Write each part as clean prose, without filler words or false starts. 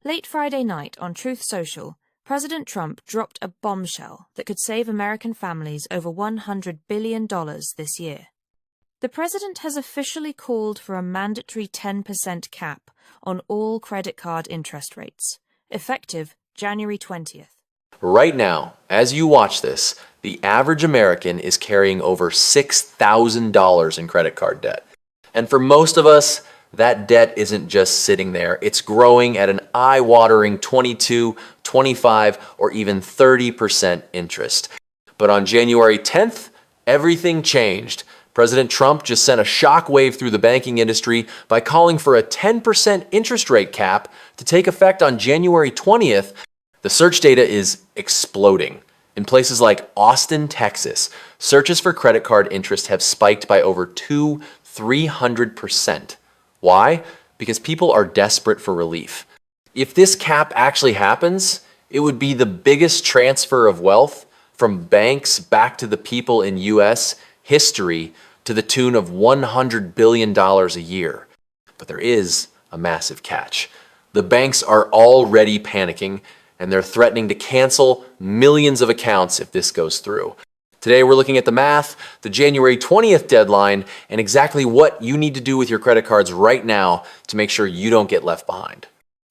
Late Friday night on Truth Social, President Trump dropped a bombshell that could save American families over $100 billion this year. The president has officially called for a mandatory 10% cap on all credit card interest rates, effective January 20th. Right now, as you watch this, the average American is carrying over $6,000 in credit card debt. And for most of us, that debt isn't just sitting there. It's growing at an eye-watering 22, 25, or even 30% interest. But on January 10th, everything changed. President Trump just sent a shockwave through the banking industry by calling for a 10% interest rate cap to take effect on January 20th. The search data is exploding. In places like Austin, Texas, searches for credit card interest have spiked by over 300%. Why? Because people are desperate for relief. If this cap actually happens, it would be the biggest transfer of wealth from banks back to the people in U.S. history to the tune of $100 billion a year. But there is a massive catch. The banks are already panicking, and they're threatening to cancel millions of accounts if this goes through. Today, we're looking at the math, the January 20th deadline, and exactly what you need to do with your credit cards right now to make sure you don't get left behind.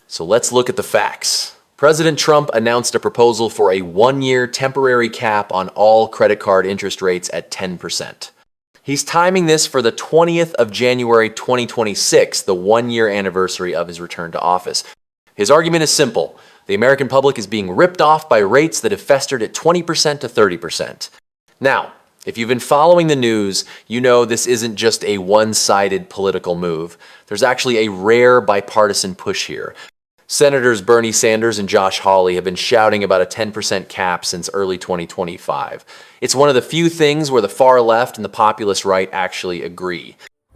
So let's look at the facts. President Trump announced a proposal for a one-year temporary cap on all credit card interest rates at 10%. He's timing this for the 20th of January 2026, the one-year anniversary of his return to office. His argument is simple. The American public is being ripped off by rates that have festered at 20% to 30%. Now, if you've been following the news, you know this isn't just a one-sided political move. There's actually a rare bipartisan push here. Senators Bernie Sanders and Josh Hawley have been shouting about a 10% cap since early 2025. It's one of the few things where the far left and the populist right actually agree.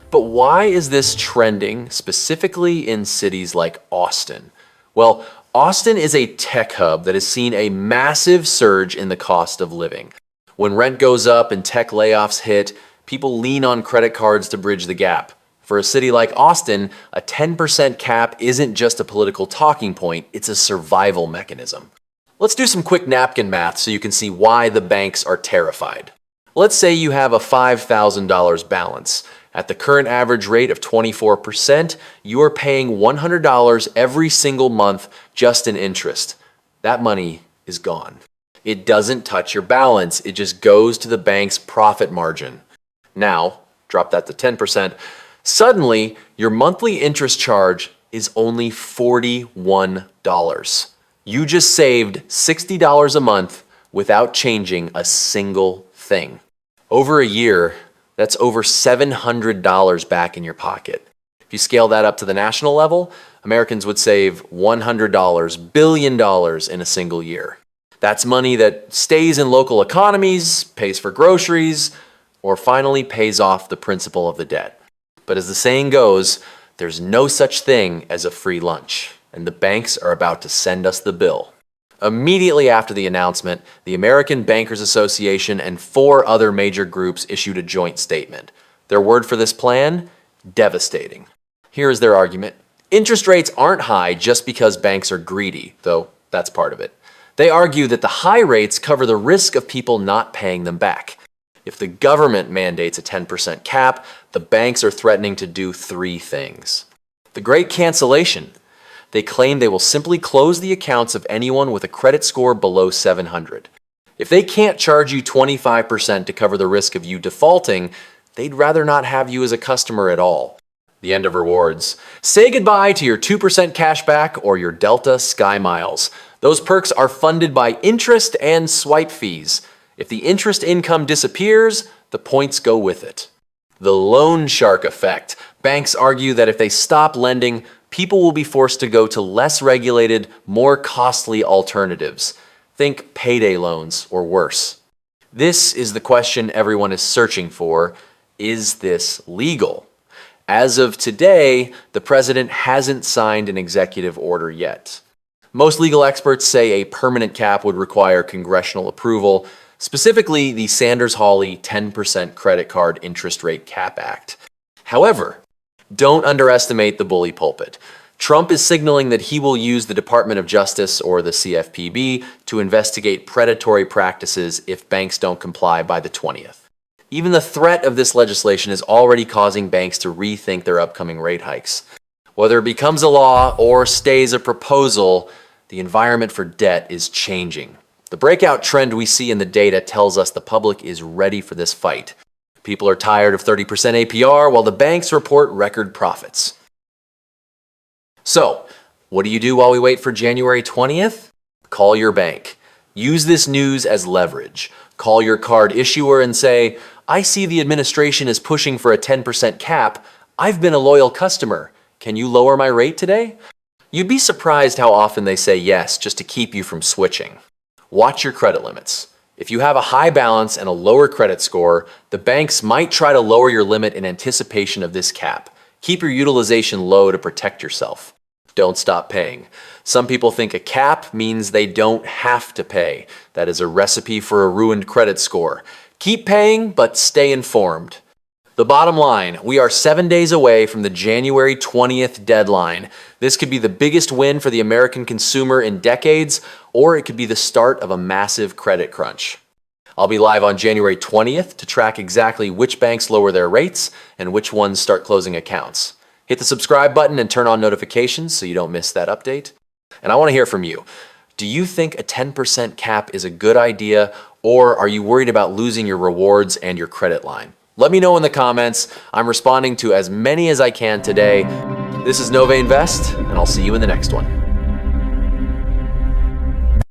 But why is this trending specifically in cities like Austin? Well, Austin is a tech hub that has seen a massive surge in the cost of living. When rent goes up and tech layoffs hit, people lean on credit cards to bridge the gap. For a city like Austin, a 10% cap isn't just a political talking point, it's a survival mechanism. Let's do some quick napkin math so you can see why the banks are terrified. Let's say you have a $5,000 balance. At the current average rate of 24%, you are paying $100 every single month just in interest. That money is gone. It doesn't touch your balance, it just goes to the bank's profit margin. Now, drop that to 10%, suddenly your monthly interest charge is only $41. You just saved $60 a month without changing a single thing. Over a year, that's over $700 back in your pocket. If you scale that up to the national level, Americans would save $100 billion in a single year. That's money that stays in local economies, pays for groceries, or finally pays off the principal of the debt. But as the saying goes, there's no such thing as a free lunch, and the banks are about to send us the bill. Immediately after the announcement, the American Bankers Association and 4 other major groups issued a joint statement. Their word for this plan? Devastating. Here is their argument. Interest rates aren't high just because banks are greedy, though that's part of it. They argue that the high rates cover the risk of people not paying them back. If the government mandates a 10% cap, the banks are threatening to do 3 things. The great cancellation. They claim they will simply close the accounts of anyone with a credit score below 700. If they can't charge you 25% to cover the risk of you defaulting, they'd rather not have you as a customer at all. The end of rewards. Say goodbye to your 2% cashback or your Delta Sky Miles. Those perks are funded by interest and swipe fees. If the interest income disappears, the points go with it. The loan shark effect. Banks argue that if they stop lending, people will be forced to go to less regulated, more costly alternatives. Think payday loans or worse. This is the question everyone is searching for. Is this legal? As of today, the president hasn't signed an executive order yet. Most legal experts say a permanent cap would require congressional approval, specifically the Sanders-Hawley 10% Credit Card Interest Rate Cap Act. However, don't underestimate the bully pulpit. Trump is signaling that he will use the Department of Justice, or the CFPB, to investigate predatory practices if banks don't comply by the 20th. Even the threat of this legislation is already causing banks to rethink their upcoming rate hikes. Whether it becomes a law or stays a proposal, the environment for debt is changing. The breakout trend we see in the data tells us the public is ready for this fight. People are tired of 30% APR while the banks report record profits. So, what do you do while we wait for January 20th? Call your bank. Use this news as leverage. Call your card issuer and say, "I see the administration is pushing for a 10% cap. I've been a loyal customer. Can you lower my rate today?" You'd be surprised how often they say yes just to keep you from switching. Watch your credit limits. If you have a high balance and a lower credit score, the banks might try to lower your limit in anticipation of this cap. Keep your utilization low to protect yourself. Don't stop paying. Some people think a cap means they don't have to pay. That is a recipe for a ruined credit score. Keep paying, but stay informed. The bottom line, we are 7 days away from the January 20th deadline. This could be the biggest win for the American consumer in decades, or it could be the start of a massive credit crunch. I'll be live on January 20th to track exactly which banks lower their rates and which ones start closing accounts. Hit the subscribe button and turn on notifications so you don't miss that update. And I want to hear from you. Do you think a 10% cap is a good idea, or are you worried about losing your rewards and your credit line? Let me know in the comments. I'm responding to as many as I can today. This is Nova Invest, and I'll see you in the next one.